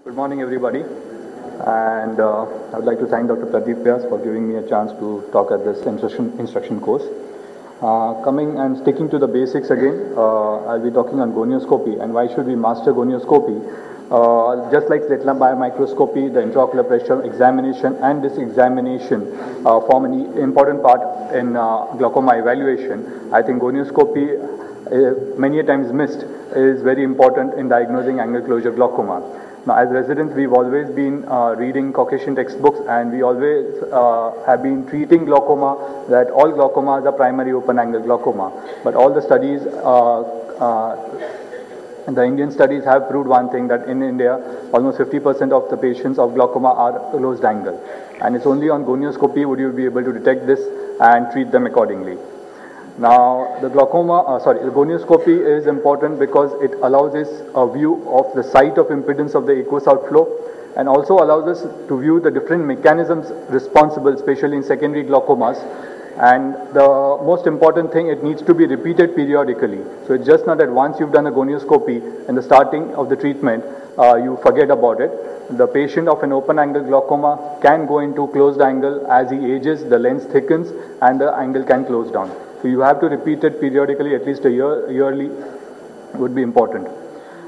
Good morning, everybody, and I would like to thank Dr. Pradeep for giving me a chance to talk at this instruction course. Coming and sticking to the basics again, I'll be talking on gonioscopy and why should we master gonioscopy. Just like slit lamp biomicroscopy, the intraocular pressure examination and this examination form an important part in glaucoma evaluation. I think gonioscopy, many a times missed, is very important in diagnosing angle closure glaucoma. Now, as residents, we've always been reading Caucasian textbooks, and we always have been treating glaucoma that all glaucomas are primary open-angle glaucoma. But all the studies, the Indian studies have proved one thing, that in India, almost 50% of the patients of glaucoma are closed angle. And it's only on gonioscopy would you be able to detect this and treat them accordingly. Now, the gonioscopy is important because it allows us a view of the site of impedance of the aqueous outflow and also allows us to view the different mechanisms responsible, especially in secondary glaucomas. And the most important thing, it needs to be repeated periodically. So it's just not that once you've done a gonioscopy in the starting of the treatment, you forget about it. The patient of an open angle glaucoma can go into closed angle as he ages, the lens thickens and the angle can close down. So you have to repeat it periodically, at least yearly would be important.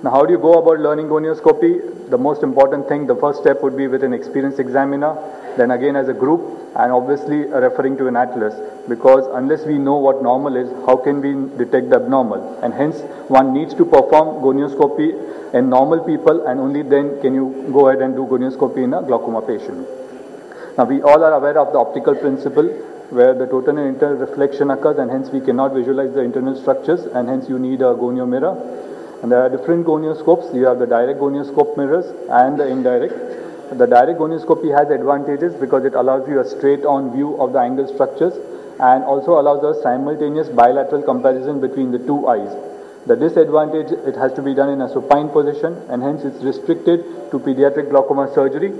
Now, how do you go about learning gonioscopy? The most important thing, the first step would be with an experienced examiner, then again as a group, and obviously referring to an atlas, because unless we know what normal is, how can we detect the abnormal? And hence, one needs to perform gonioscopy in normal people, and only then can you go ahead and do gonioscopy in a glaucoma patient. Now, we all are aware of the optical principle, where the total and internal reflection occurs, and hence we cannot visualize the internal structures, and hence you need a gonio mirror. And there are different gonioscopes. You have the direct gonioscope mirrors and the indirect. The direct gonioscopy has advantages because it allows you a straight-on view of the angle structures and also allows us simultaneous bilateral comparison between the two eyes. The disadvantage, it has to be done in a supine position, and hence it's restricted to pediatric glaucoma surgery.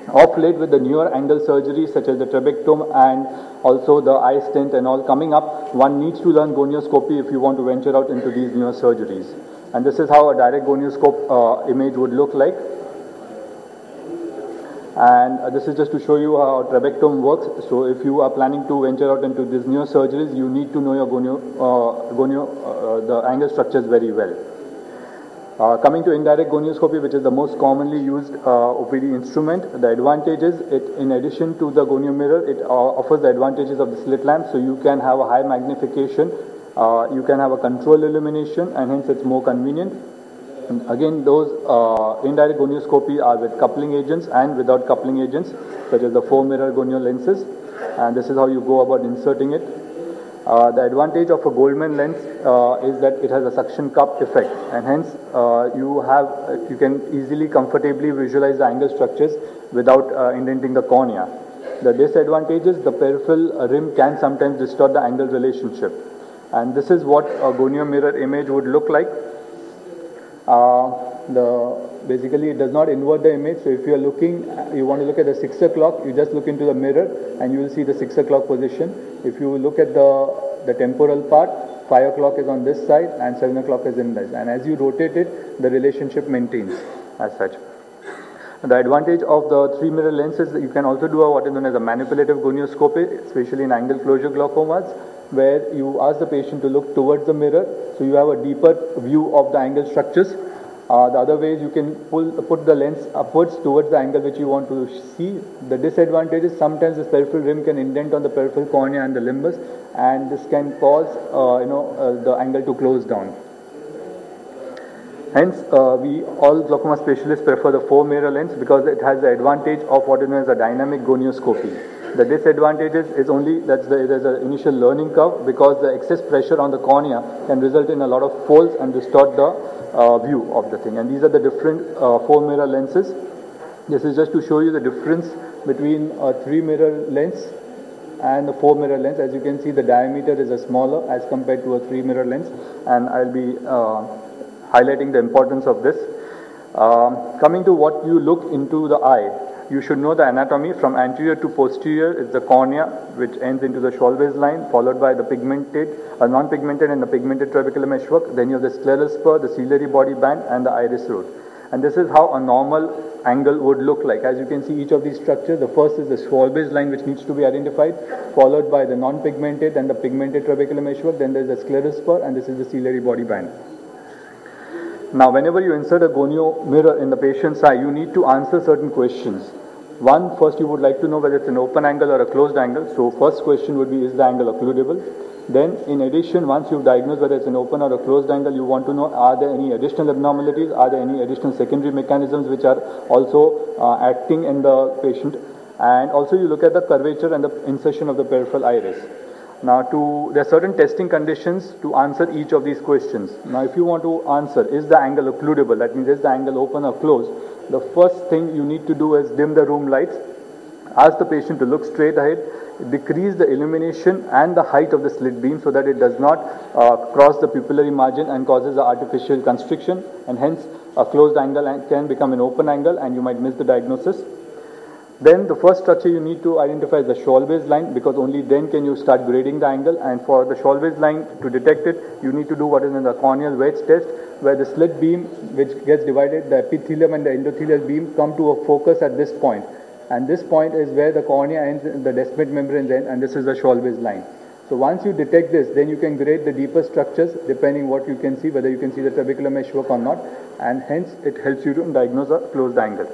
Of late, with the newer angle surgeries such as the trabeculectomy and also the eye stent and all coming up, one needs to learn gonioscopy if you want to venture out into these newer surgeries. And this is how a direct gonioscope image would look like. And this is just to show you how trabeculectomy works. So if you are planning to venture out into these newer surgeries, you need to know your the angle structures very well. Coming to indirect gonioscopy, which is the most commonly used OPD instrument, the advantage is, in addition to the gonio mirror, it offers the advantages of the slit lamp, so you can have a high magnification, you can have a controlled illumination, and hence it's more convenient. And again, those indirect gonioscopy are with coupling agents and without coupling agents, such as the 4-mirror gonio lenses, and this is how you go about inserting it. The advantage of a Goldman lens is that it has a suction cup effect, and hence you can easily, comfortably visualize the angle structures without indenting the cornea. The disadvantage is the peripheral rim can sometimes distort the angle relationship, and this is what a gonio mirror image would look like. Basically it does not invert the image, so if you are looking, you want to look at the 6 o'clock, you just look into the mirror and you will see the 6 o'clock position. If you look at the temporal part, 5 o'clock is on this side and 7 o'clock is in this, and as you rotate it, the relationship maintains as such. The advantage of the 3-mirror lens is that you can also do what is known as a manipulative gonioscopy, especially in angle closure glaucomas, where you ask the patient to look towards the mirror, so you have a deeper view of the angle structures. The other way is you can put the lens upwards towards the angle which you want to see. The disadvantage is sometimes this peripheral rim can indent on the peripheral cornea and the limbus, and this can cause the angle to close down. Hence, we all glaucoma specialists prefer the 4-mirror lens because it has the advantage of what is known as a dynamic gonioscopy. The disadvantage is only that there's an initial learning curve because the excess pressure on the cornea can result in a lot of folds and distort the view of the thing. And these are the different 4-mirror lenses. This is just to show you the difference between a 3-mirror lens and the 4-mirror lens. As you can see, the diameter is smaller as compared to a 3-mirror lens, and I'll be highlighting the importance of this. Coming to what you look into the eye, you should know the anatomy. From anterior to posterior is the cornea, which ends into the Schwalbe's line, followed by the pigmented, non-pigmented and the pigmented trabecular meshwork. Then you have the scleral spur, the ciliary body band, and the iris root. And this is how a normal angle would look like. As you can see, each of these structures, the first is the Schwalbe's line, which needs to be identified, followed by the non-pigmented and the pigmented trabecular meshwork. Then there is the sclerospur, and this is the ciliary body band. Now, whenever you insert a gonio mirror in the patient's eye, you need to answer certain questions. One, first you would like to know whether it's an open angle or a closed angle. So first question would be, is the angle occludable? Then in addition, once you've diagnosed whether it's an open or a closed angle, you want to know, are there any additional abnormalities? Are there any additional secondary mechanisms which are also acting in the patient? And also you look at the curvature and the insertion of the peripheral iris. Now there are certain testing conditions to answer each of these questions. Now if you want to answer, is the angle occludable? That means is the angle open or closed? The first thing you need to do is dim the room lights, ask the patient to look straight ahead, decrease the illumination and the height of the slit beam so that it does not cross the pupillary margin and causes an artificial constriction, and hence a closed angle can become an open angle and you might miss the diagnosis. Then the first structure you need to identify is the Schwalbe's line, because only then can you start grading the angle. And for the Schwalbe's line to detect it, you need to do what is in the corneal wedge test, where the slit beam which gets divided, the epithelium and the endothelial beam come to a focus at this point. And this point is where the cornea ends, the descemet membranes end, and this is the Schwalbe's line. So once you detect this, then you can grade the deeper structures depending what you can see, whether you can see the trabecular meshwork or not, and hence it helps you to diagnose a closed angle.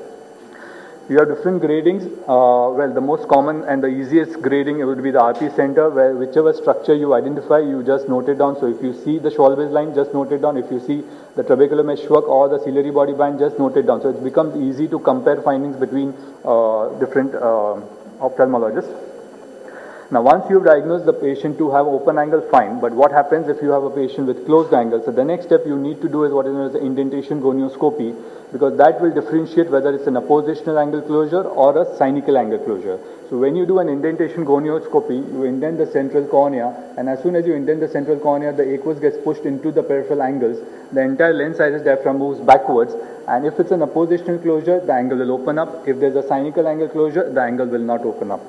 You have different gradings. Well, the most common and the easiest grading would be the RP center, where whichever structure you identify, you just note it down. So if you see the Schwalbe's line, just note it down. If you see the trabecular meshwork or the ciliary body band, just note it down. So it becomes easy to compare findings between different ophthalmologists. Now, once you've diagnosed the patient to have open angle, fine. But what happens if you have a patient with closed angle? So the next step you need to do is what is known as the indentation gonioscopy, because that will differentiate whether it's an oppositional angle closure or a cynical angle closure. So when you do an indentation gonioscopy, you indent the central cornea, and as soon as you indent the central cornea, the aqueous gets pushed into the peripheral angles. The entire lens iris diaphragm moves backwards, and if it's an oppositional closure, the angle will open up. If there's a cynical angle closure, the angle will not open up.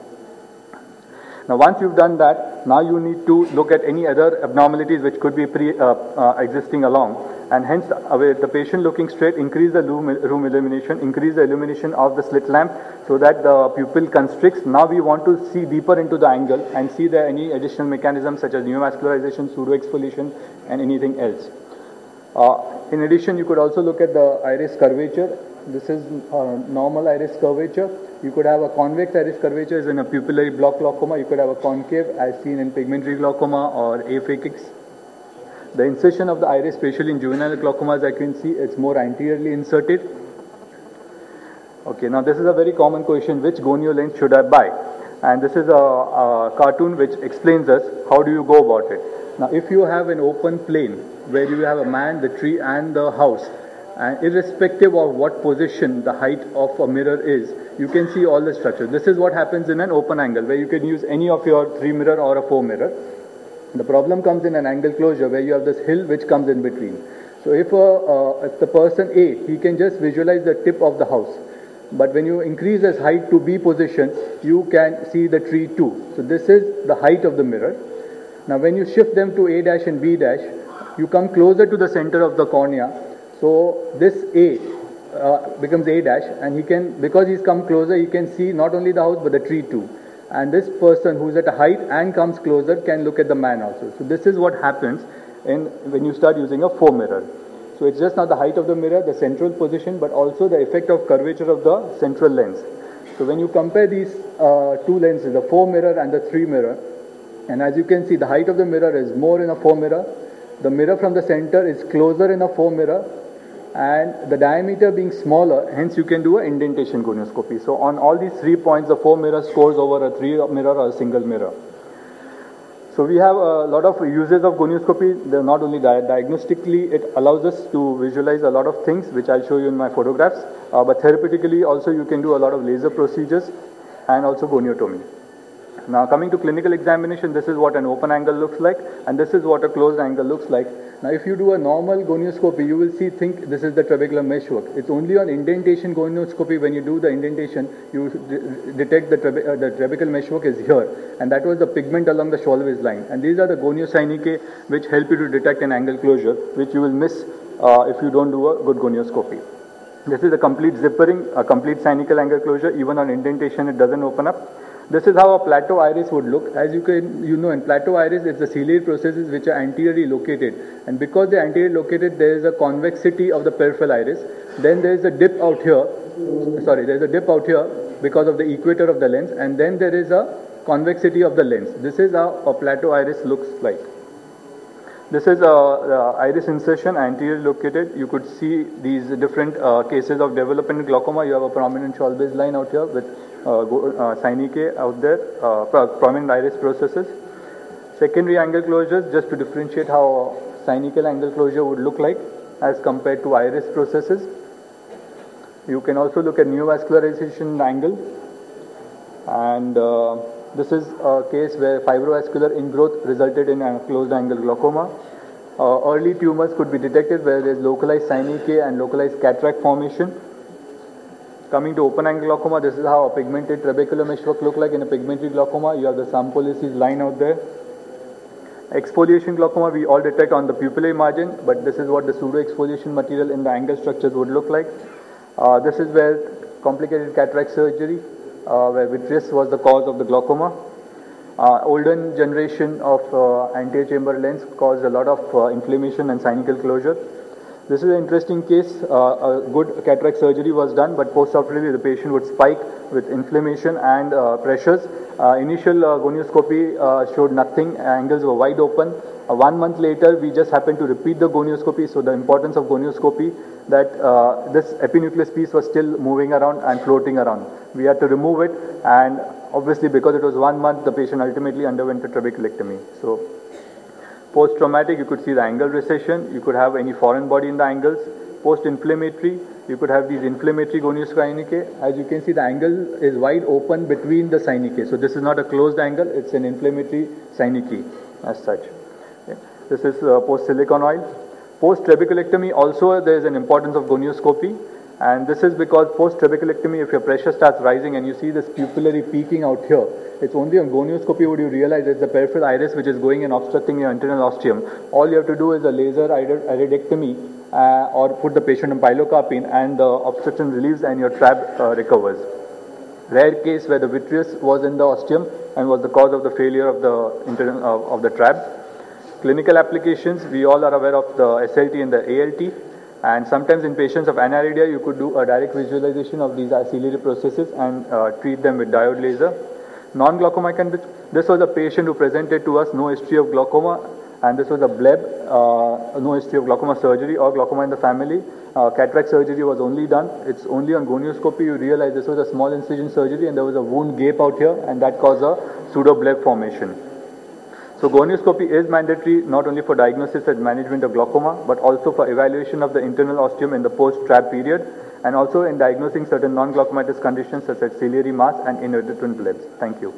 Now, once you've done that, now you need to look at any other abnormalities which could be existing along, and hence with the patient looking straight, increase the room illumination, increase the illumination of the slit lamp so that the pupil constricts. Now we want to see deeper into the angle and see there any additional mechanisms such as neovascularization, pseudoexfoliation, and anything else. In addition, you could also look at the iris curvature. This is normal iris curvature. You could have a convex iris curvature as in a pupillary block glaucoma. You could have a concave as seen in pigmentary glaucoma or aphakics. The insertion of the iris, especially in juvenile glaucoma, as I can see, it's more anteriorly inserted. Okay, now this is a very common question: which gonio lens should I buy? And this is a cartoon which explains us how do you go about it. Now, if you have an open plane where you have a man, the tree, and the house, and irrespective of what position the height of a mirror is, you can see all the structures. This is what happens in an open angle, where you can use any of your 3 mirror or a 4 mirror. The problem comes in an angle closure where you have this hill which comes in between. So if the person A, he can just visualize the tip of the house. But when you increase his height to B position, you can see the tree too. So this is the height of the mirror. Now when you shift them to A dash and B dash, you come closer to the center of the cornea. So this A becomes A dash, and he can, because he's come closer, he can see not only the house but the tree too. And this person who's at a height and comes closer can look at the man also. So this is what happens when you start using a 4 mirror. So it's just not the height of the mirror, the central position, but also the effect of curvature of the central lens. So when you compare these 2 lenses, the 4 mirror and the 3 mirror, and as you can see, the height of the mirror is more in a 4 mirror, the mirror from the center is closer in a 4 mirror, and the diameter being smaller, hence you can do an indentation gonioscopy. So on all these 3 points, the 4 mirror scores over a 3 mirror or a single mirror. So we have a lot of uses of gonioscopy. They're not only diagnostically, it allows us to visualize a lot of things, which I'll show you in my photographs, but therapeutically also you can do a lot of laser procedures and also goniotomy. Now coming to clinical examination, this is what an open angle looks like, and this is what a closed angle looks like. Now if you do a normal gonioscopy, you will think this is the trabecular meshwork. It's only on indentation gonioscopy, when you do the indentation, you detect the trabecular meshwork is here, and that was the pigment along the Schwalbe's line. And these are the goniocynicae which help you to detect an angle closure, which you will miss if you don't do a good gonioscopy. This is a complete zippering, a complete cynical angle closure. Even on indentation, it doesn't open up. This is how a plateau iris would look. As you know, in plateau iris, it's the ciliary processes which are anteriorly located. And because they're anteriorly located, there is a convexity of the peripheral iris. Then there is a dip out here. Sorry, there is a dip out here because of the equator of the lens. And then there is a convexity of the lens. This is how a plateau iris looks like. This is iris insertion, anteriorly located. You could see these different cases of development glaucoma. You have a prominent Schwalbe's line out here with cynicae out there, prominent iris processes. Secondary angle closures, just to differentiate how a cynical angle closure would look like as compared to iris processes. You can also look at neovascular recession angle. And this is a case where fibrovascular ingrowth resulted in a closed angle glaucoma. Early tumors could be detected where there is localized cynicae and localized cataract formation. Coming to open angle glaucoma, this is how a pigmented trabecular meshwork look like in a pigmentary glaucoma. You have the Sampolisis line out there. Exfoliation glaucoma we all detect on the pupillary margin, but this is what the pseudo exfoliation material in the angle structures would look like. This is where complicated cataract surgery, where vitreous was the cause of the glaucoma. Older generation of anterior chamber lens caused a lot of inflammation and cynical closure. This is an interesting case. A good cataract surgery was done, but post-operatively the patient would spike with inflammation and pressures. Initial gonioscopy showed nothing. Angles were wide open. 1 month later, we just happened to repeat the gonioscopy. So the importance of gonioscopy, that this epinucleus piece was still moving around and floating around. We had to remove it, and obviously because it was 1 month, the patient ultimately underwent a trabeculectomy. So post-traumatic, you could see the angle recession. You could have any foreign body in the angles. Post-inflammatory, you could have these inflammatory gonioscynicae. As you can see, the angle is wide open between the cynicae. So this is not a closed angle, it's an inflammatory cynicae as such. Okay. This is post-silicone oil. Post-trabeculectomy, also there is an importance of gonioscopy. And this is because post-trabeculectomy, if your pressure starts rising and you see this pupillary peaking out here, it's only on gonioscopy would you realize it's the peripheral iris which is going and obstructing your internal osteum. All you have to do is a laser iridectomy or put the patient on pilocarpine, and the obstruction relieves and your trab recovers. Rare case where the vitreous was in the osteum and was the cause of the failure of the trab. Clinical applications, we all are aware of the SLT and the ALT. And sometimes in patients of aniridia, you could do a direct visualization of these ciliary processes and treat them with diode laser. Non-glaucoma condition, this was a patient who presented to us, no history of glaucoma, and this was a bleb, no history of glaucoma surgery or glaucoma in the family. Cataract surgery was only done. It's only on gonioscopy you realize this was a small incision surgery and there was a wound gape out here, and that caused a pseudo bleb formation. So gonioscopy is mandatory not only for diagnosis and management of glaucoma, but also for evaluation of the internal osteum in the post-trab period, and also in diagnosing certain non-glaucomatous conditions such as ciliary mass and inadvertent blebs. Thank you.